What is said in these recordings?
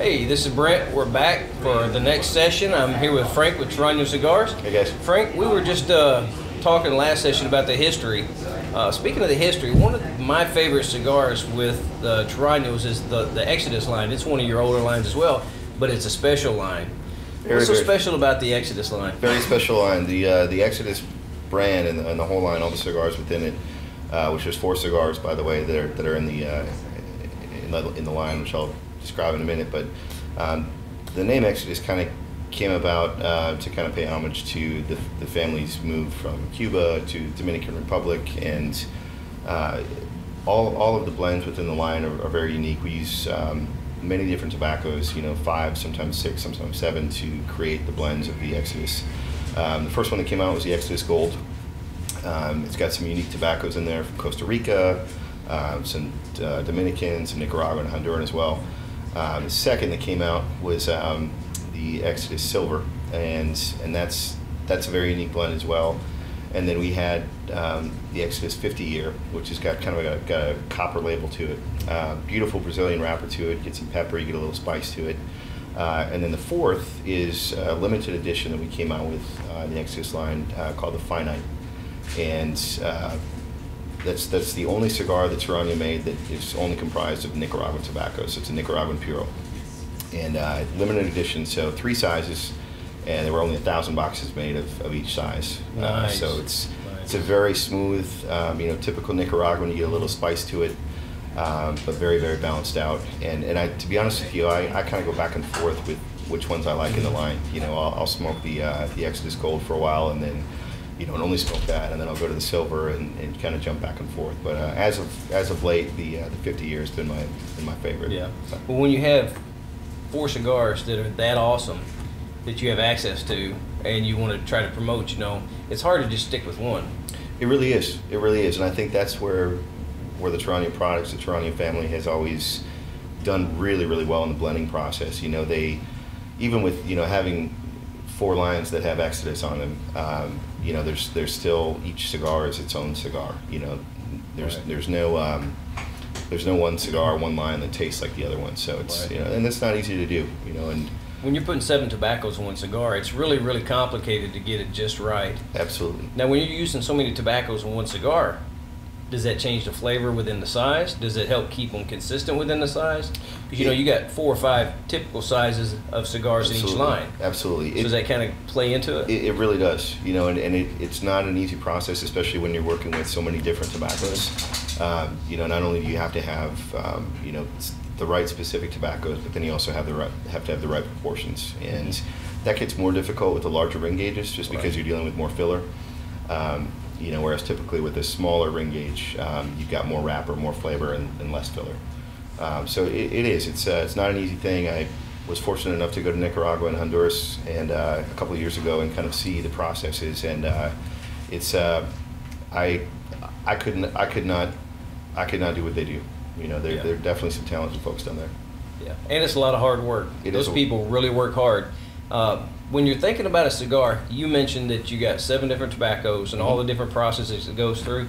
Hey, this is Brent. We're back for the next session. I'm here with Frank with Torano Cigars. Hey guys. Frank, we were just talking last session about the history. Speaking of the history, one of my favorite cigars with the Toranos is the Exodus line. It's one of your older lines as well, but it's a special line. What's so special about the Exodus line? Very special line. The Exodus brand and the whole line, all the cigars within it, which is 4 cigars, by the way, that are in the line, which I'll describe in a minute. But the name Exodus kind of came about to kind of pay homage to the family's move from Cuba to Dominican Republic, and all of the blends within the line are very unique. We use many different tobaccos, 5, sometimes 6, sometimes 7, to create the blends of the Exodus. The first one that came out was the Exodus Gold. It's got some unique tobaccos in there from Costa Rica, some Dominican, some Nicaraguan, and Honduran as well. The second that came out was the Exodus Silver, and that's a very unique blend as well. And then we had the Exodus 50 year, which has got kind of got a copper label to it. Beautiful Brazilian wrapper to it. Get some pepper, you get a little spice to it. And then the fourth is a limited edition that we came out with in the Exodus line called the Finite. And that's the only cigar that Torano made that is only comprised of Nicaraguan tobacco. So it's a Nicaraguan Puro. And limited edition, so 3 sizes. And there were only 1,000 boxes made of each size. Nice. So it's a very smooth, typical Nicaraguan. You get a little spice to it, but very, very balanced out. And to be honest with you, I kind of go back and forth with which ones I like in the line. I'll smoke the Exodus Gold for a while, and then and only smoke that, and then I'll go to the Silver and kind of jump back and forth. But as of late, the 50 year has been my favorite. Yeah. So. Well, when you have 4 cigars that are that awesome, that you have access to, and you want to try to promote, it's hard to just stick with one. It really is. It really is, and I think that's where the Torano products, the Torano family, has always done really, really well in the blending process. They, even with having 4 lines that have Exodus on them, there's still, each cigar is its own cigar. There's no one cigar, one line that tastes like the other one. So it's and it's not easy to do. And when you're putting 7 tobaccos in one cigar, it's really, really complicated to get it just right. Absolutely. Now, when you're using so many tobaccos in one cigar, does that change the flavor within the size? Does it help keep them consistent within the size? Because you got 4 or 5 typical sizes of cigars in each line. Absolutely. So does that kind of play into it? It really does. And it's not an easy process, especially when you're working with so many different tobaccos. Not only do you have to have the right specific tobaccos, but then you also have to have the right proportions, and that gets more difficult with the larger ring gauges, just because you're dealing with more filler. Whereas typically with a smaller ring gauge, you've got more wrapper, more flavor, and less filler. So it's not an easy thing. I was fortunate enough to go to Nicaragua and Honduras and a couple of years ago and kind of see the processes, and I could not do what they do. There are definitely some talented folks down there. Yeah, and it's a lot of hard work. Those people really work hard. When you're thinking about a cigar, you mentioned that you got 7 different tobaccos and all the different processes it goes through.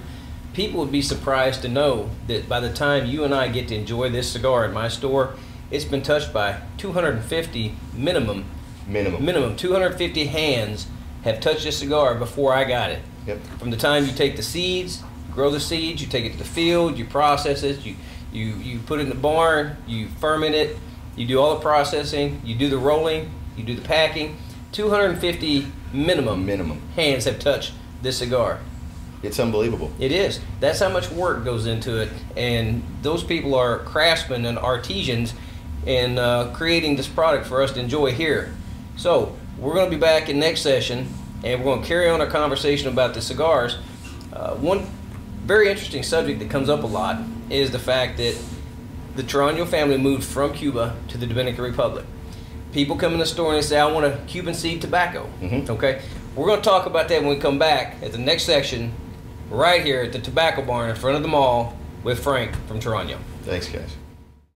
People would be surprised to know that by the time you and I get to enjoy this cigar at my store, it's been touched by 250 minimum. 250 hands have touched this cigar before I got it. Yep. From the time you take the seeds, grow the seeds, you take it to the field, you process it, you put it in the barn, you ferment it, you do all the processing, you do the rolling, you do the packing. 250 minimum hands have touched this cigar. It's unbelievable. It is. That's how much work goes into it, and those people are craftsmen and artisans in creating this product for us to enjoy here. So we're going to be back in next session, and we're going to carry on our conversation about the cigars. One very interesting subject that comes up a lot is the fact that the Torano family moved from Cuba to the Dominican Republic. People come in the store and they say, I want a Cuban seed tobacco. Okay, we're going to talk about that when we come back at the next section, right here at the Tobacco Barn in front of the mall with Frank from Torano. Thanks, guys.